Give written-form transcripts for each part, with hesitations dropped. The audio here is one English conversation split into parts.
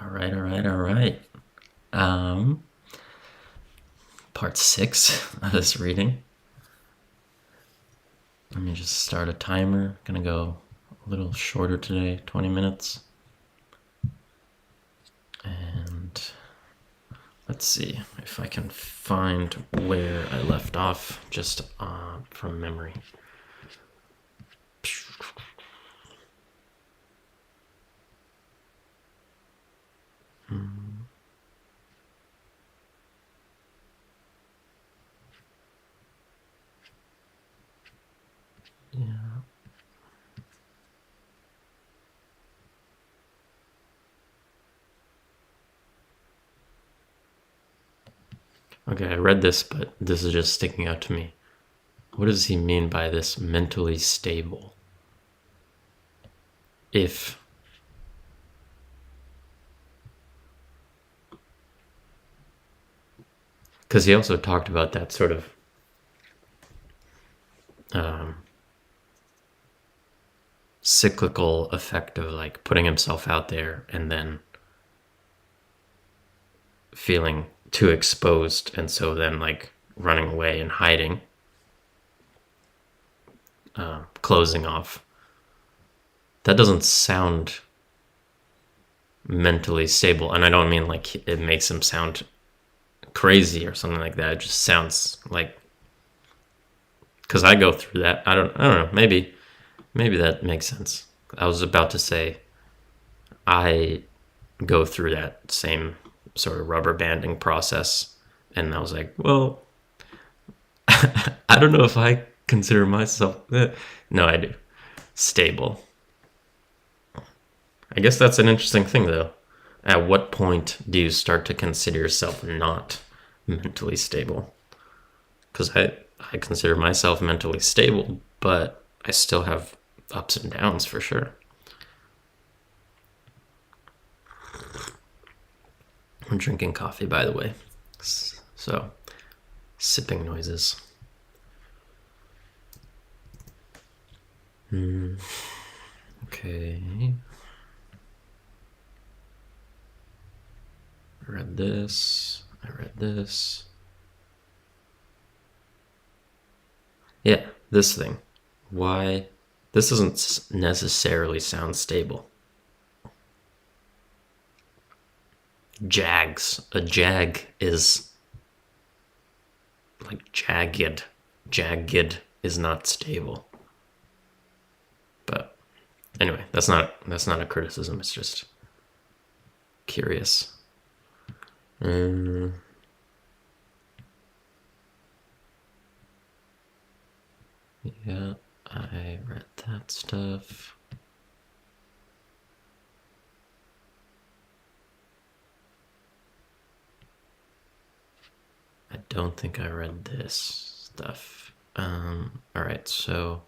All right. Um, Part 6 of this reading. Let me just start a timer. Gonna go a little shorter today, 20 minutes. And let's see if I can find where I left off just from memory. Yeah. Okay, I read this, but this is just sticking out to me. What does he mean by this mentally stable? If because he also talked about that sort of cyclical effect of like putting himself out there and then feeling too exposed, and so then like running away and hiding, closing off. That doesn't sound mentally stable, and I don't mean like it makes him sound crazy or something like that. It just sounds like, because I go through that. I don't know. Maybe that makes sense. I was about to say I go through that same sort of rubber banding process, and I was like, well, I don't know if I consider myself no, I do stable. I guess that's an interesting thing, though. At what point do you start to consider yourself not mentally stable? Because I consider myself mentally stable, but I still have ups and downs for sure. I'm drinking coffee, by the way. So, sipping noises. Okay. I read this. Yeah, this thing. Why? This doesn't necessarily sound stable. Jags. A jag is like jagged. Jagged is not stable. But anyway, that's not a criticism. It's just curious. Yeah, I read that stuff. I don't think I read this stuff. All right, so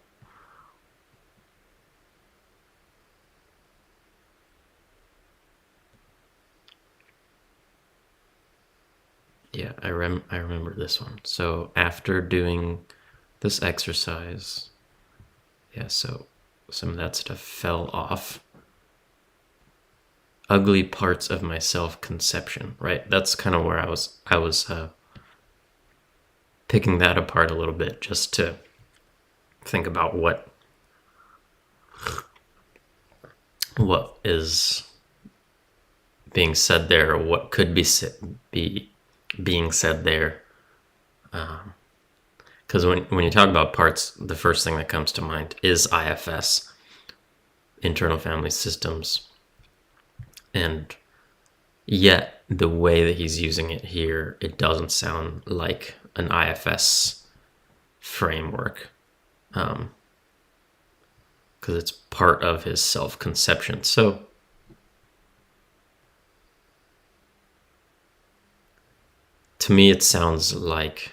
yeah, I remember this one. So after doing this exercise, yeah, so some of that stuff fell off. Ugly parts of my self-conception, right? That's kind of where I was picking that apart a little bit, just to think about what is being said there, or what could be being said there. Because when you talk about parts, the first thing that comes to mind is IFS, internal family systems. And yet, the way that he's using it here, it doesn't sound like an IFS framework. Because it's part of his self-conception. So to me, it sounds like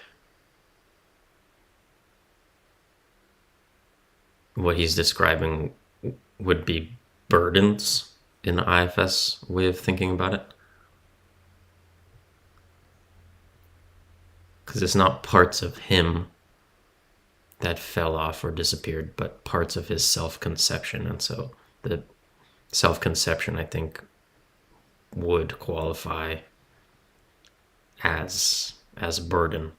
what he's describing would be burdens in the IFS way of thinking about it. Because it's not parts of him that fell off or disappeared, but parts of his self-conception. And so the self-conception, I think, would qualify as burden,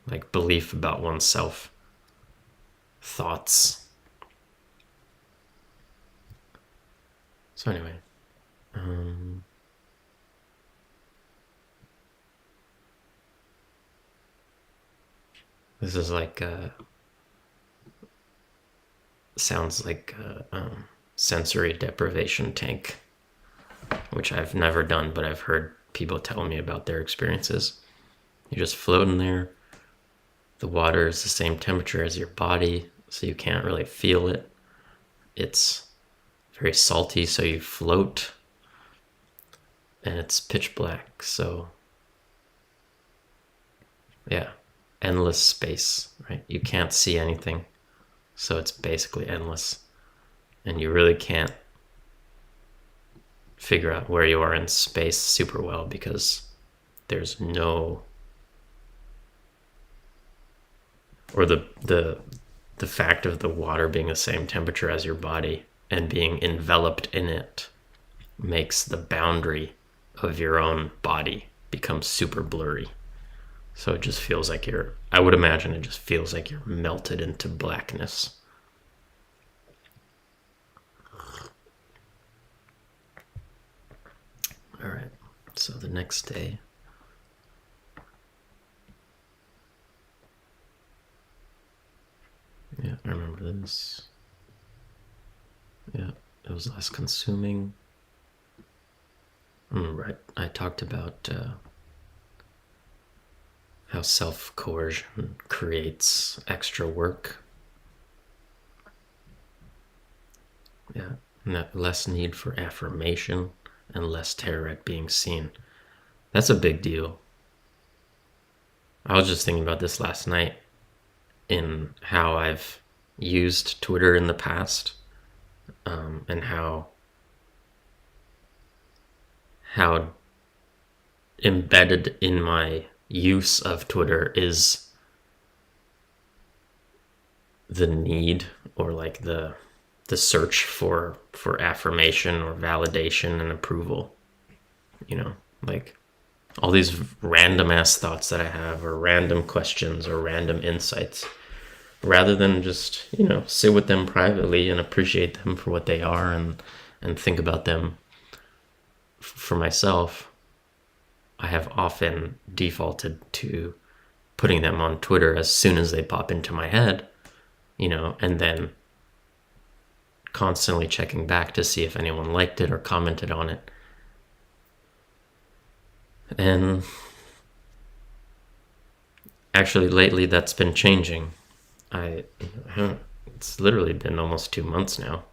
like belief about oneself, thoughts. So anyway, this is like sounds like a sensory deprivation tank, which I've never done, but I've heard people tell me about their experiences. You just float in there. The water is the same temperature as your body, so you can't really feel it. It's very salty, so you float. And it's pitch black, so yeah, endless space, right? You can't see anything, so it's basically endless. And you really can't figure out where you are in space super well because there's no, or the fact of the water being the same temperature as your body and being enveloped in it makes the boundary of your own body become super blurry. So it just feels like I would imagine it just feels like you're melted into blackness. All right, so the next day, yeah, I remember this. Yeah, it was less consuming. Right, I talked about how self-coercion creates extra work. Yeah, less need for affirmation and less terror at being seen. That's a big deal. I was just thinking about this last night in how I've used Twitter in the past, and how embedded in my use of Twitter is the need, or like the search for affirmation or validation and approval. You know, like all these random ass thoughts that I have, or random questions, or random insights, rather than just, sit with them privately and appreciate them for what they are, and think about them for myself. I have often defaulted to putting them on Twitter as soon as they pop into my head, and then constantly checking back to see if anyone liked it or commented on it. And actually lately that's been changing. It's literally been almost 2 months now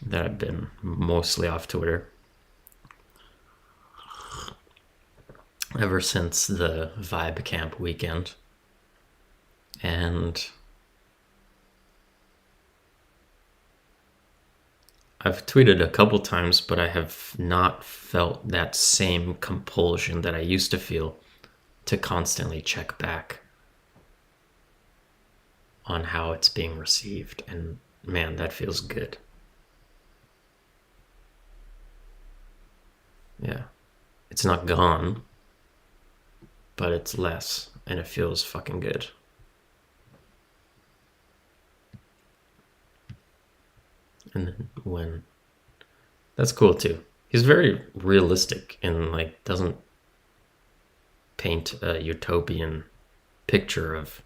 that I've been mostly off Twitter. Ever since the Vibe Camp weekend. And I've tweeted a couple times, but I have not felt that same compulsion that I used to feel to constantly check back on how it's being received. And man, that feels good. Yeah. It's not gone, but it's less, and it feels fucking good. And then that's cool too. He's very realistic and doesn't paint a utopian picture of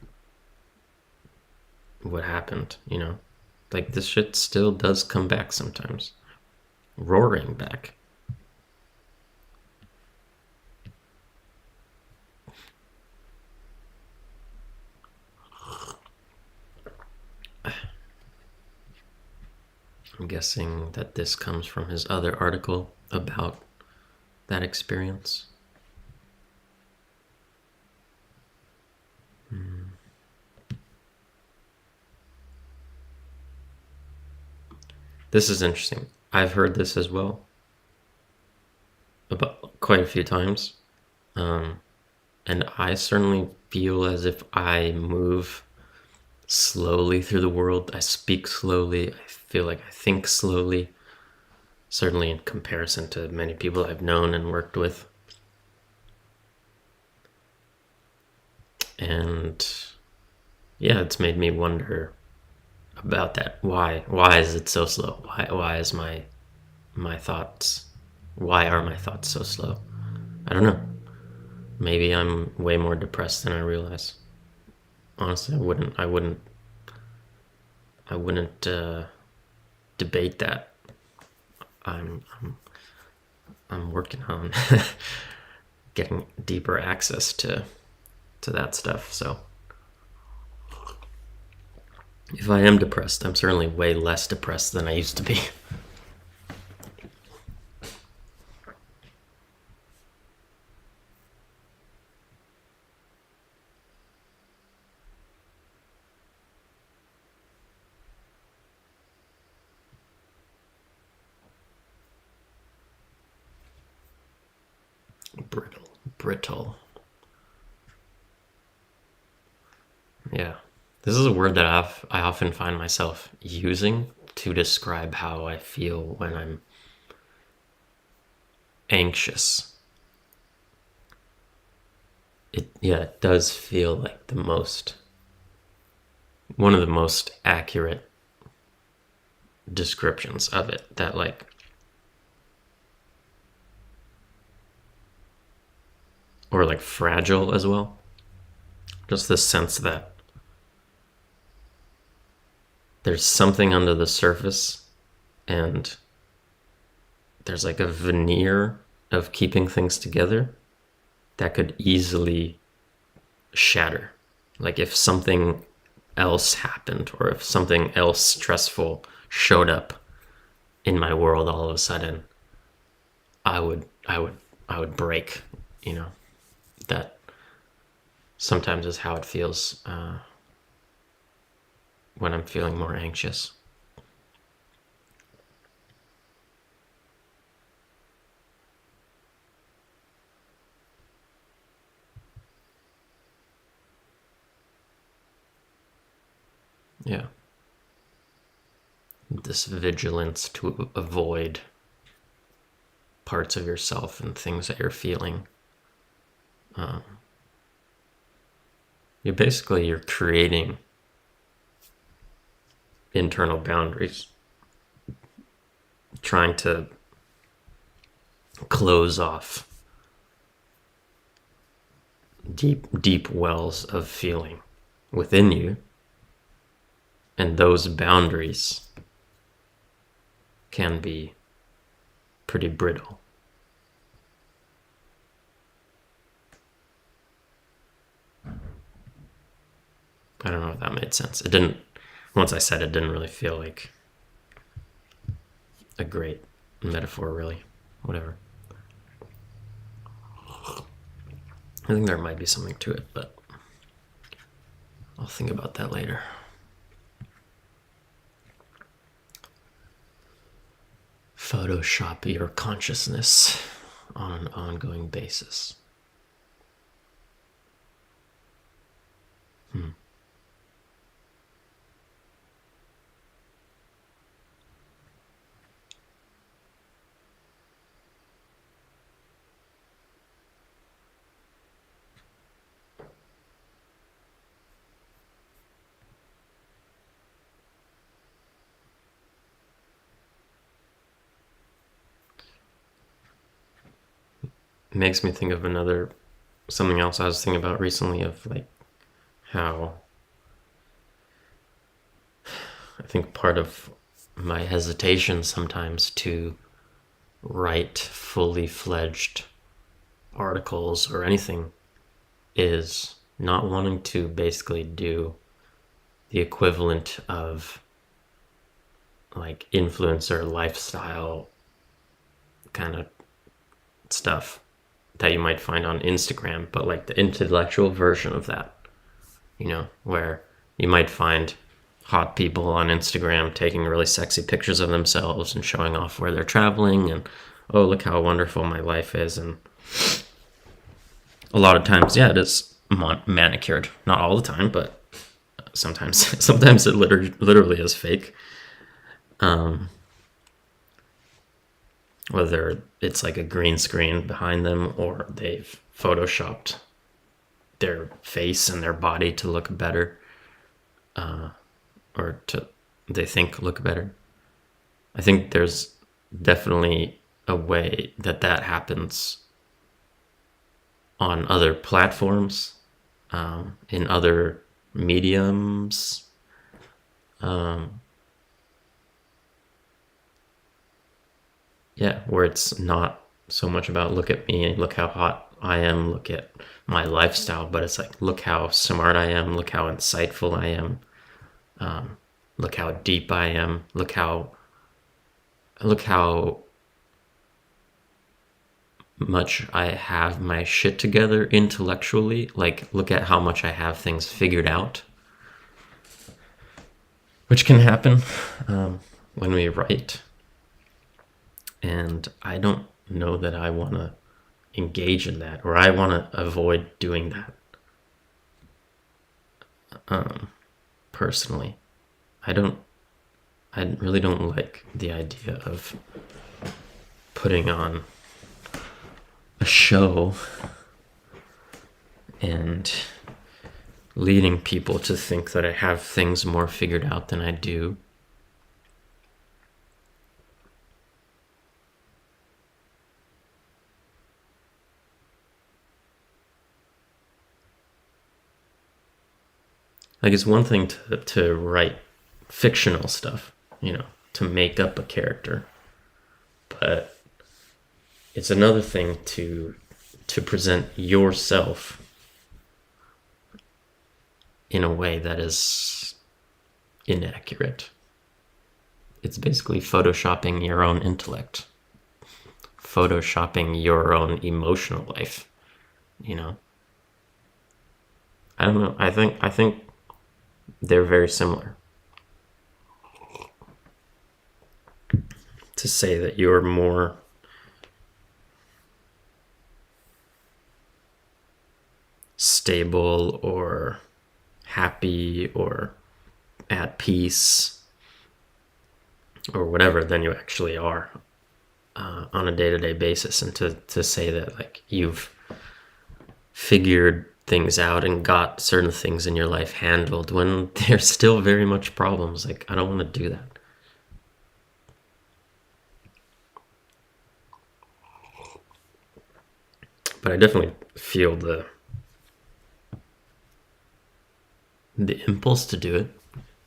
what happened, this shit still does come back sometimes, roaring back. I'm guessing that this comes from his other article about that experience. This is interesting. I've heard this as well about quite a few times. And I certainly feel as if I move slowly through the world. I speak slowly. I feel like I think slowly. certainly in comparison to many people I've known and worked with. And yeah, it's made me wonder about that. Why is it so slow? Why is my thoughts, why are my thoughts so slow? I don't know. Maybe I'm way more depressed than I realize. Honestly, I wouldn't debate that. I'm working on getting deeper access to that stuff. So if I am depressed, I'm certainly way less depressed than I used to be. Brittle. Yeah. This is a word that I often find myself using to describe how I feel when I'm anxious. It does feel like one of the most accurate descriptions of it, that like or like fragile as well. Just this sense that there's something under the surface and there's like a veneer of keeping things together that could easily shatter. Like if something else happened or if something else stressful showed up in my world all of a sudden, I would break, that sometimes is how it feels when I'm feeling more anxious. Yeah. This vigilance to avoid parts of yourself and things that you're feeling. You're creating internal boundaries, trying to close off deep wells of feeling within you, and those boundaries can be pretty brittle. I don't know if that made sense. It didn't. Once I said it, didn't really feel like a great metaphor, really. Whatever. I think there might be something to it, but I'll think about that later. Photoshop your consciousness on an ongoing basis. It makes me think of something else I was thinking about recently, of like how I think part of my hesitation sometimes to write fully fledged articles or anything is not wanting to basically do the equivalent of like influencer lifestyle kind of stuff that you might find on Instagram, but like the intellectual version of that, where you might find hot people on Instagram taking really sexy pictures of themselves and showing off where they're traveling and, oh, look how wonderful my life is. And a lot of times, yeah, it is manicured. Not all the time, but sometimes it literally is fake. whether it's like a green screen behind them or they've photoshopped their face and their body to look better, or to they think look better. I think there's definitely a way that happens on other platforms, in other mediums. Yeah, where it's not so much about look at me, look how hot I am, look at my lifestyle, but it's like look how smart I am, look how insightful I am, look how deep I am, look how much I have my shit together intellectually. Like, look at how much I have things figured out, which can happen when we write. And I don't know that I want to engage in that, or I want to avoid doing that. Personally, I really don't like the idea of putting on a show and leading people to think that I have things more figured out than I do. Like, it's one thing to write fictional stuff, to make up a character, but it's another thing to present yourself in a way that is inaccurate. It's basically photoshopping your own intellect, photoshopping your own emotional life, I don't know. I think they're very similar. To say that you're more stable or happy or at peace or whatever than you actually are on a day-to-day basis, and to say that like you've figured things out and got certain things in your life handled when there's still very much problems. Like, I don't want to do that. But I definitely feel the impulse to do it.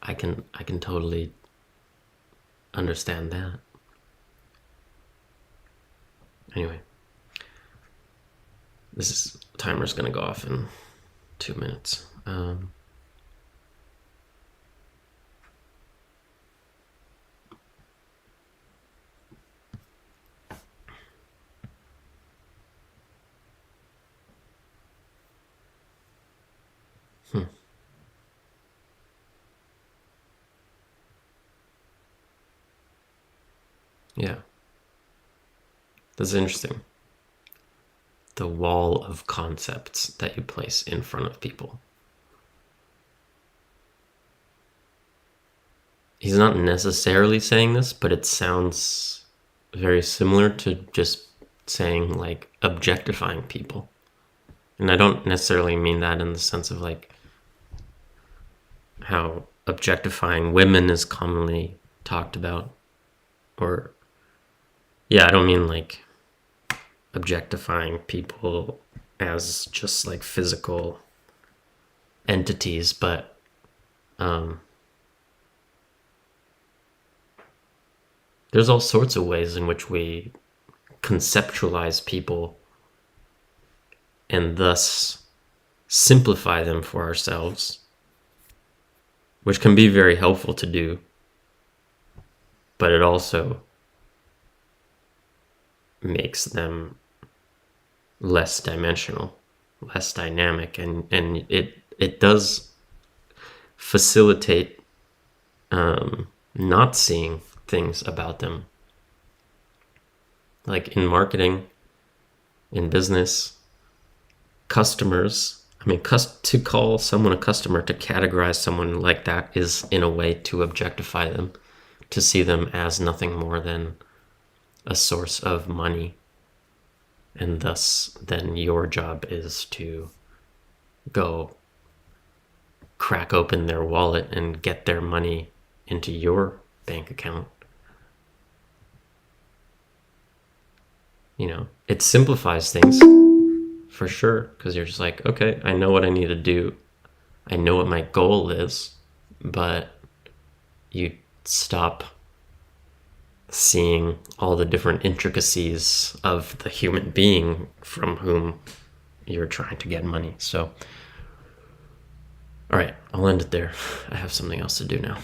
I can totally understand that. Anyway, this timer's gonna go off in 2 minutes. Yeah, that's interesting. The wall of concepts that you place in front of people. He's not necessarily saying this, but it sounds very similar to just saying like objectifying people. And I don't necessarily mean that in the sense of like how objectifying women is commonly talked about, or I don't mean like objectifying people as just like physical entities, but there's all sorts of ways in which we conceptualize people and thus simplify them for ourselves, which can be very helpful to do, but it also makes them less dimensional, less dynamic, and it does facilitate not seeing things about them. Like in marketing, in business, customers, to call someone a customer, to categorize someone like that is in a way to objectify them, to see them as nothing more than a source of money, and thus then your job is to go crack open their wallet and get their money into your bank account. You know, it simplifies things for sure, because you're just like, okay, I know what I need to do. I know what my goal is, but you stop seeing all the different intricacies of the human being from whom you're trying to get money. So, all right, I'll end it there. I have something else to do now.